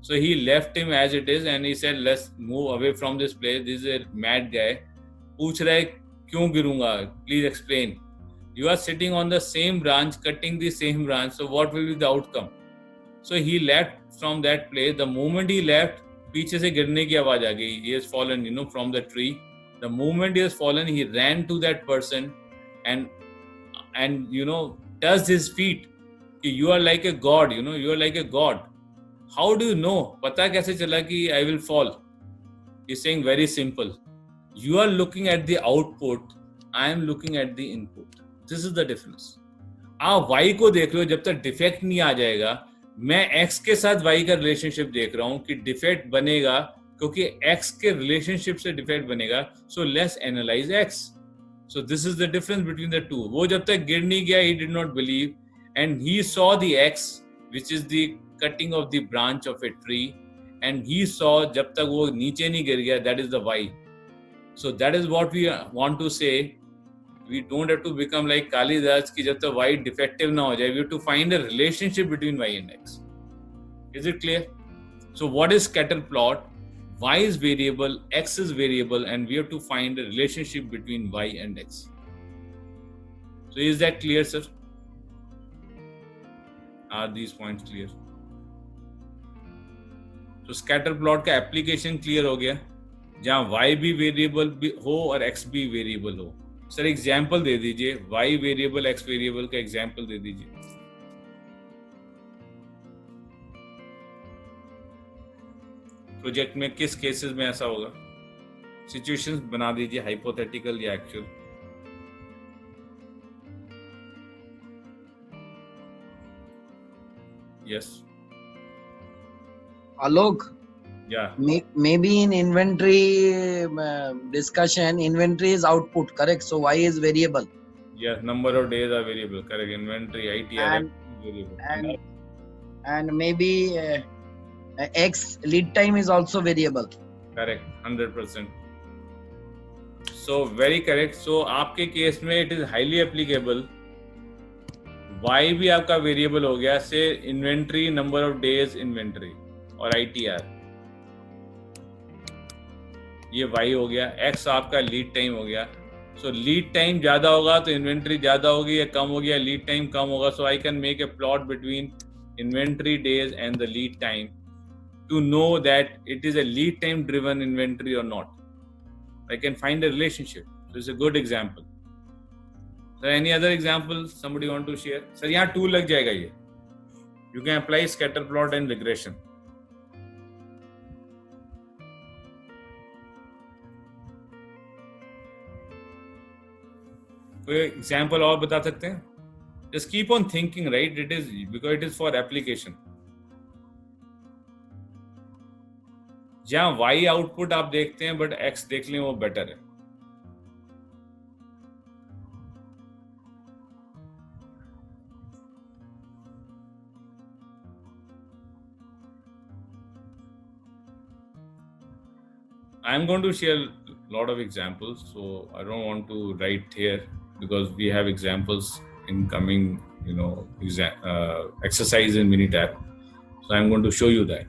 So he left him as it is and he said, "Let's move away from this place. This is a mad guy." पूछ रहा है क्यों गिरूंगा? Please explain. You are sitting on the same branch, cutting the same branch. So what will be the outcome? So he left from that place. The moment he left, पीछे से गिरने की आवाज आ गई. He has fallen, from the tree. The moment he has fallen, he ran to that person and touched his feet. You are like a god, you are like a god. How do you know? पता कैसे चला कि I will fall? He's saying very simple. You are looking at the output. I am looking at the input. This is the difference. आप y को देख रहे हो जब तक डिफेक्ट नहीं आ जाएगा. मैं x के साथ y का रिलेशनशिप देख रहा हूं कि डिफेक्ट बनेगा क्योंकि x के रिलेशनशिप से डिफेक्ट बनेगा. So let's analyze x. So this is the difference between the two. वो जब तक गिर नहीं गया, he did not believe, and he saw the x, which is the cutting of the branch of a tree, and he saw जब तक वो नीचे नहीं गिर गया, that is the y. So that is what we want to say. We don't have to become like Kalidas कि जब तक y defective ना हो जाए. We have to find a relationship between y and x. Is it clear? So what is scatter plot? Y is variable, x is variable, and we have to find a relationship between y and x. So is that clear, sir? Are these points clear? So scatter plot का application clear हो गया, जहाँ y भी variable हो और x भी variable हो. Sir example दे दीजिए, y वेरिएबल x वेरिएबल का एग्जाम्पल दे दीजिए. प्रोजेक्ट में किस केसेस में ऐसा होगा? सिचुएशंस बना दीजिए, हाइपोथेटिकल या एक्चुअल. यस Alok, या maybe in inventory discussion, inventory is output, correct? So y is variable. या number of days are variable, correct. Inventory ITR variable, And maybe x lead time is also variable. Correct. 100%. So very correct. So आपके case में it is highly applicable. Y भी आपका variable हो गया, से inventory, number of days inventory और ITR, ये y हो गया. x आपका लीड टाइम हो गया. सो लीड टाइम ज्यादा होगा तो इन्वेंट्री ज्यादा होगी, या कम हो गया लीड टाइम कम होगा. So I can make a plot between inventory days and the lead time to know that it is a lead time driven inventory or not. I can find a relationship. So it's a good example. So any other example somebody want to share? Sir, यहाँ tool लग जाएगा ये. You can apply scatter plot and regression. कोई example और बता सकते हैं? Just keep on thinking, right? It is because it is for application. जहाँ y आउटपुट आप देखते हैं बट x देख लें, वो बेटर है. I am going to share a lot of examples, so I don't want to write here because we have examples in coming, exercise in Minitab. So I am going to show you that.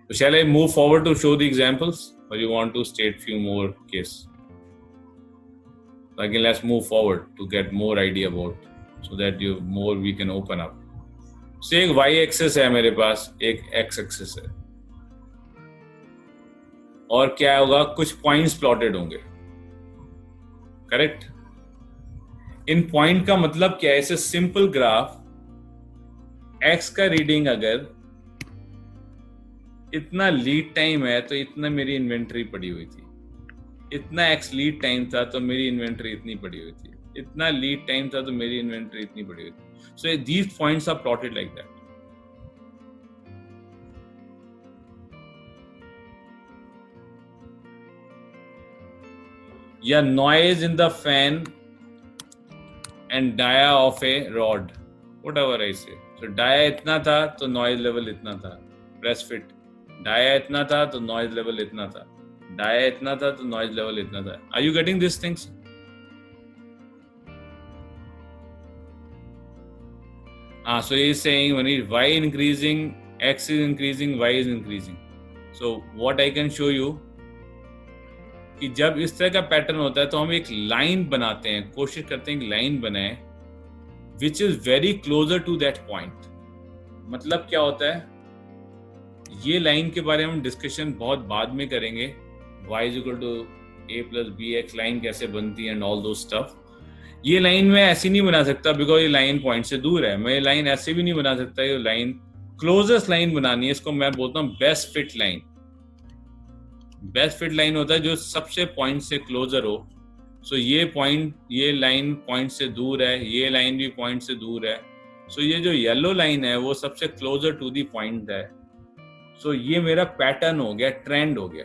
So shall I move forward to show the examples, or you want to state few more cases? So again, let's move forward to get more idea about, so that we can open up. So एक y axis है मेरे पास, एक x axis है, और क्या होगा, कुछ points plotted होंगे, करेक्ट. इन पॉइंट का मतलब क्या है? इसे सिंपल ग्राफ, x का रीडिंग अगर इतना लीड टाइम है तो इतना मेरी इन्वेंट्री पड़ी हुई थी, इतना x लीड टाइम था तो मेरी इन्वेंट्री इतनी पड़ी हुई थी, इतना लीड टाइम था तो मेरी इन्वेंट्री इतनी पड़ी हुई थी. So these points are plotted like that. या noise in the fan and dia of a rod, whatever I say. So dia इतना था तो noise level इतना था. Press fit. Dia इतना था तो noise level इतना था. Dia इतना था तो noise level इतना था. Are you getting these things? So he is saying when y increasing, x is increasing, y is increasing. So what I can show you, कि जब इस तरह का पैटर्न होता है तो हम एक लाइन बनाते हैं, कोशिश करते हैं एक लाइन बनाए which is very closer to that point. मतलब क्या होता है, ये लाइन के बारे में हम डिस्कशन बहुत बाद में करेंगे, y is equal to a plus B X line कैसे बनती है एंड ऑल दो स्टफ। ये लाइन मैं ऐसी नहीं बना सकता बिकॉज ये लाइन पॉइंट से दूर है। मैं ये लाइन ऐसे भी नहीं बना सकता, ये लाइन क्लोजेस्ट लाइन बनानी है, इसको मैं बोलता हूँ best fit line. Best fit line होता है जो सबसे पॉइंट से क्लोजर हो। सो ये लाइन पॉइंट से दूर है, ये लाइन भी पॉइंट से दूर है। सो ये जो येलो लाइन है वो सबसे क्लोजर टू दी पॉइंट है। सो ये मेरा पैटर्न हो गया, ट्रेंड हो गया।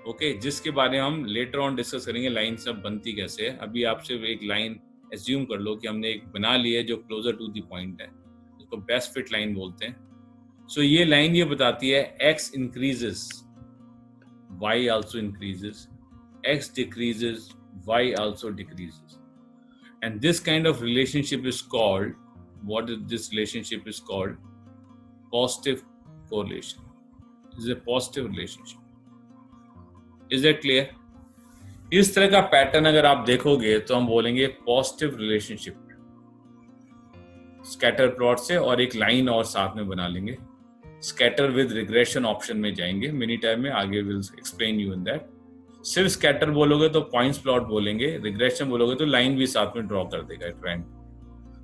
ओके, जिसके बारे में हम लेटर ऑन डिस्कस करेंगे लाइन सब बनती कैसे है। अभी आप सिर्फ एक लाइन एज्यूम कर लो कि हमने एक बना ली है जो क्लोजर टू दी पॉइंट है, इसको बेस्ट फिट लाइन बोलते हैं। सो ये लाइन ये बताती है x increases, y also increases, x decreases, y also decreases, and this kind of relationship is called, this relationship is called positive correlation. This is a positive relationship. Is that clear? इस तरह का pattern अगर आप देखोगे तो हम बोलेंगे positive relationship. Scatter plot से और एक लाइन और साथ में बना लेंगे। स्कैटर विद रिग्रेशन ऑप्शन में जाएंगे मिनी टाइम में, आगे will explain you in that. सिर्फ स्कैटर बोलोगे तो पॉइंट्स प्लॉट बोलेंगे, रिग्रेशन बोलोगे तो लाइन भी साथ में ड्रॉ कर देगा trend.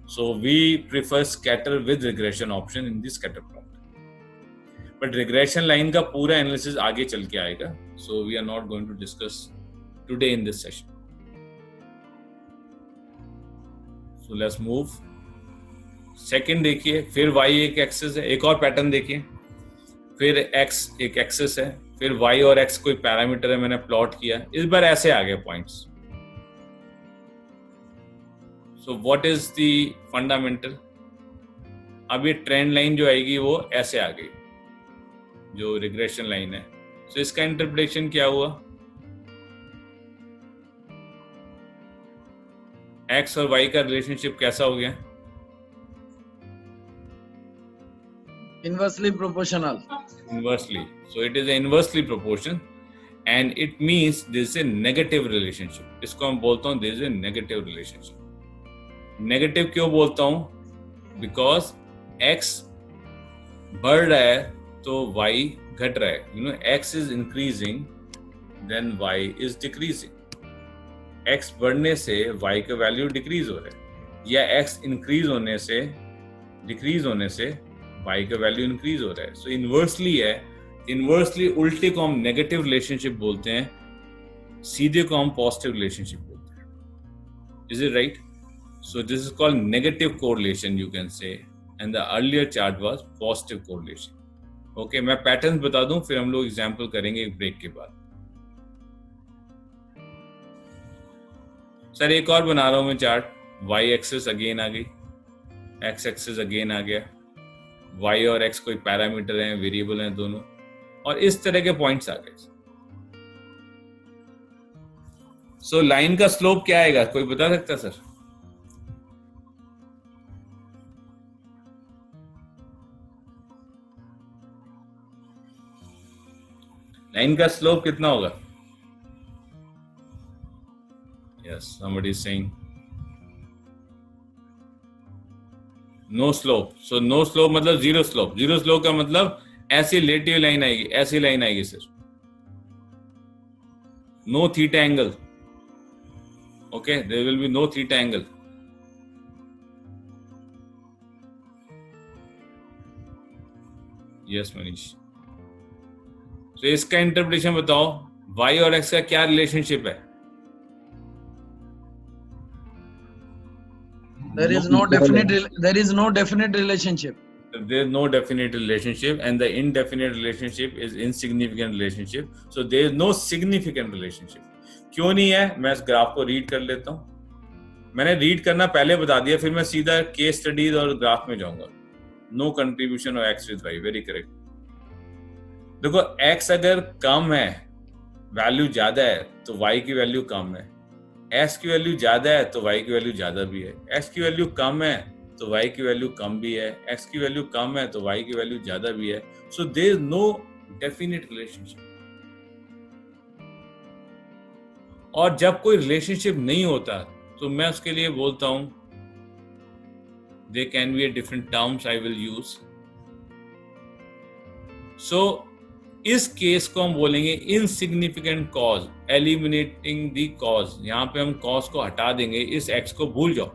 So we prefer scatter with regression option in the scatter plot. But regression line का पूरा एनालिसिस आगे चल के आएगा, so we are not going to discuss today in this session. So let's move. Second देखिए, फिर y एक axis है, एक और पैटर्न देखिए, फिर x एक एक्सिस है, फिर y और x कोई पैरामीटर है, मैंने प्लॉट किया, इस बार ऐसे आ गए points. So what is the fundamental? अब ये ट्रेंड लाइन जो आएगी वो ऐसे आ गई, जो रिग्रेशन लाइन है। सो इसका इंटरप्रिटेशन क्या हुआ? x और y का रिलेशनशिप कैसा हो गया? Inversely proportional. Inversely. So it is inversely proportion and it means there is a negative relationship. इसको हम बोलता हूँ there is a negative relationship. Negative क्यों बोलता हूँ? Because x बढ़ रहा है तो y घट रहा है. You know, x is increasing, then y is decreasing. x बढ़ने से y का वैल्यू डिक्रीज हो रहा है, या x इंक्रीज होने से डिक्रीज होने से y का वैल्यू इंक्रीज हो रहा है. सो इनवर्सली है, इनवर्सली उल्टे को हम नेगेटिव रिलेशनशिप बोलते हैं, सीधे को हम पॉजिटिव रिलेशनशिप बोलते हैं. Is it right? So this is called negative correlation, you can से, and the earlier chart was positive correlation. Okay, मैं पैटर्न बता दूं, फिर हम लोग एग्जांपल करेंगे एक ब्रेक के बाद. सर एक और बना रहा हूं मैं चार्ट. y एक्सिस अगेन आ गई, x एक्सिस अगेन आ गया, y और x कोई पैरामीटर हैं, वेरिएबल हैं दोनों, और इस तरह के पॉइंट्स आ गए. सो लाइन का स्लोप क्या आएगा, कोई बता सकता सर? लाइन का स्लोप कितना होगा? Yes, somebody is saying no slope. So no slope मतलब zero slope. Zero slope का मतलब ऐसी लेटी हुई लाइन आएगी, ऐसी लाइन आएगी sir. No theta angle. Okay, there will be no theta angle. Yes, Manish. So इसका इंटरप्रिटेशन बताओ, y और x का क्या रिलेशनशिप है? There is no definite relationship. There is no definite relationship, and the indefinite relationship is insignificant relationship. So there is no significant relationship. क्यों नहीं है? मैं इस ग्राफ को रीड कर लेता हूँ. मैंने रीड करना पहले बता दिया, फिर मैं सीधा केस स्टडीज और ग्राफ में जाऊंगा. No contribution of x with y. Very correct. देखो x अगर कम है, वैल्यू ज्यादा है, तो y की वैल्यू कम है. x की वैल्यू ज्यादा है तो y की वैल्यू ज्यादा भी है. x की वैल्यू कम है तो y की वैल्यू कम भी है. x की वैल्यू कम है तो y की वैल्यू ज्यादा भी है. So there is no definite relationship. और जब कोई रिलेशनशिप नहीं होता तो मैं उसके लिए बोलता हूं, they can be different terms I will use. So इस केस को हम बोलेंगे insignificant cause, eliminating the cause. यहाँ पे हम कॉज को हटा देंगे, इस एक्स को भूल जाओ,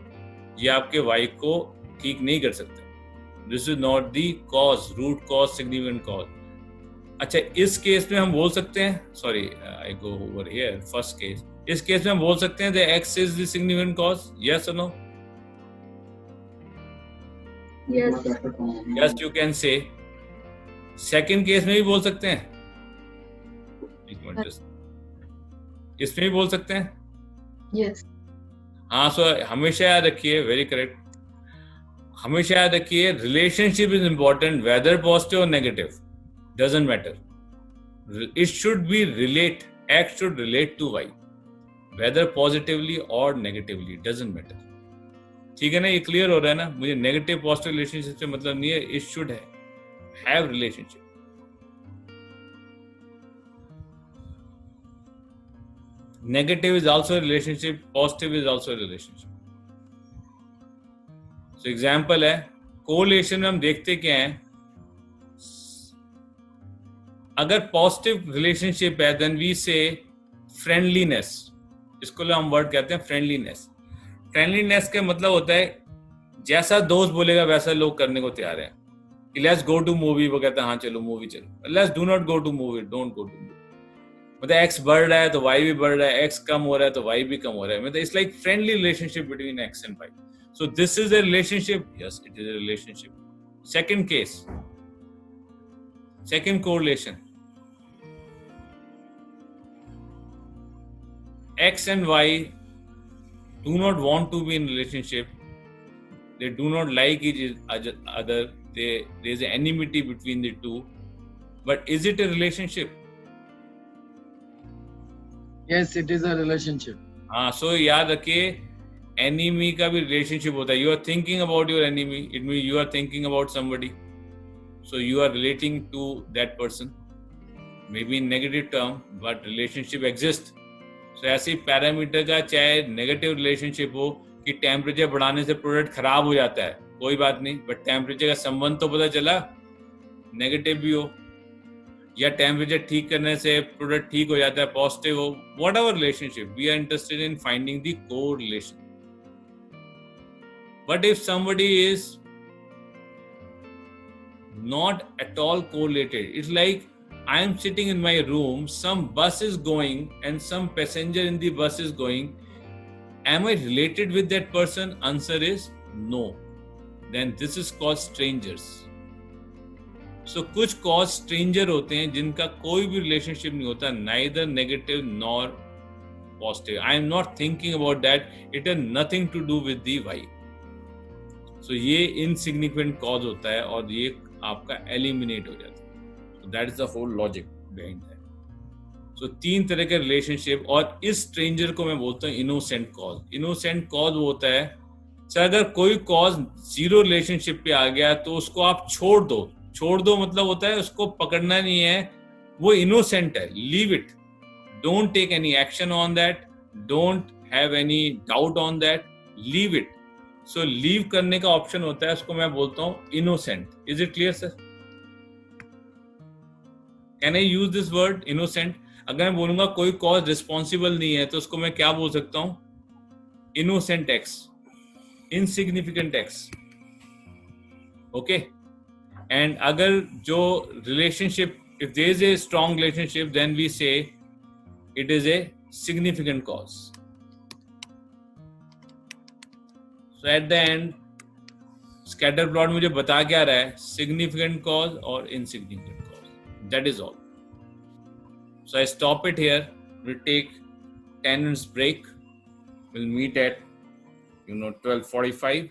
ये आपके वाई को ठीक नहीं कर सकते। This is not the cause, root cause, significant cause. अच्छा, इस केस में हम बोल सकते हैं, sorry I go over here, first case, इस केस में हम बोल सकते हैं the X is the significant cause, yes और no? Yes you can say. Second case में भी बोल सकते हैं, एक मिनट, इसमें भी बोल सकते हैं, यस। हाँ। सो हमेशा याद रखिए, वेरी करेक्ट, हमेशा याद रखिए relationship is important, whether positive और negative doesn't matter, it should be relate, X should relate to Y, whether positively और नेगेटिवली डजंट मैटर। ठीक है ना, ये क्लियर हो रहा है ना? मुझे नेगेटिव पॉजिटिव रिलेशनशिप से मतलब नहीं है, it should have relationship. Negative is also a relationship, positive is also a relationship. So example है, correlation में हम देखते क्या है, अगर पॉजिटिव रिलेशनशिप है देन वी से फ्रेंडलीनेस, इसको हम वर्ड कहते हैं फ्रेंडलीनेस। फ्रेंडलीनेस का मतलब होता है जैसा दोस्त बोलेगा वैसा लोग करने को तैयार है, कि लेट्स गो टू मूवी, वो कहता है हाँ चलो मूवी चलो, let's do not go to movie, don't go to movie. मतलब एक्स बढ़ रहा है तो वाई भी बढ़ रहा है, एक्स कम हो रहा है तो वाई भी कम हो रहा है, मतलब it's like friendly relationship between X and Y. So this is a relationship, yes it is a relationship. Second case, second correlation, X and Y do not want to be in relationship, they do not like each other, there is an enmity between the two, but is it a relationship? Yes, it is a relationship. हाँ, so याद रखिए enemy का भी relationship होता है, you are thinking about your enemy, it means you are thinking about somebody, so you are relating to that person, maybe in negative term, but relationship exists. So ऐसे ही parameter का चाहे negative relationship हो कि temperature बढ़ाने से product खराब हो जाता है, कोई बात नहीं, बट टेम्परेचर का संबंध तो पता चला, नेगेटिव भी हो, या टेम्परेचर ठीक करने से प्रोडक्ट ठीक हो जाता है, पॉजिटिव हो, whatever relationship, we are interested in finding the correlation. But if somebody is not at all correlated, it's like I am sitting in my room, some bus is going and some passenger in the bus is going. Am I related with that person? Answer is no. Then this is called strangers. So कुछ cause stranger होते हैं जिनका कोई भी relationship नहीं होता, neither negative nor positive. I am not thinking about that. It has nothing to do with the why. So ये insignificant cause होता है और ये आपका eliminate हो जाता है. That is the whole logic behind that. So तीन तरह के रिलेशनशिप, और इस स्ट्रेंजर को मैं बोलता हूँ इनोसेंट कॉज। इनोसेंट कॉज वो होता है, अगर कोई कॉज जीरो रिलेशनशिप पे आ गया तो उसको आप छोड़ दो। छोड़ दो मतलब होता है उसको पकड़ना नहीं है, वो इनोसेंट है, leave it, don't take any action on that, don't have any doubt on that, leave it. So leave करने का ऑप्शन होता है, उसको मैं बोलता हूँ innocent. Is it clear sir? Can I use this word innocent? अगर मैं बोलूंगा कोई कॉज रिस्पॉन्सिबल नहीं है तो उसको मैं क्या बोल सकता हूं? Innocent X, insignificant X. Okay, and अगर जो relationship, if there is a strong relationship, then we say it is a significant cause. So at the end scatter plot मुझे बता क्या रहा है? सिग्निफिकेंट कॉज और insignificant cause, that is all. So I stop it here, we'll take 10 minutes break, we'll meet at 12:45.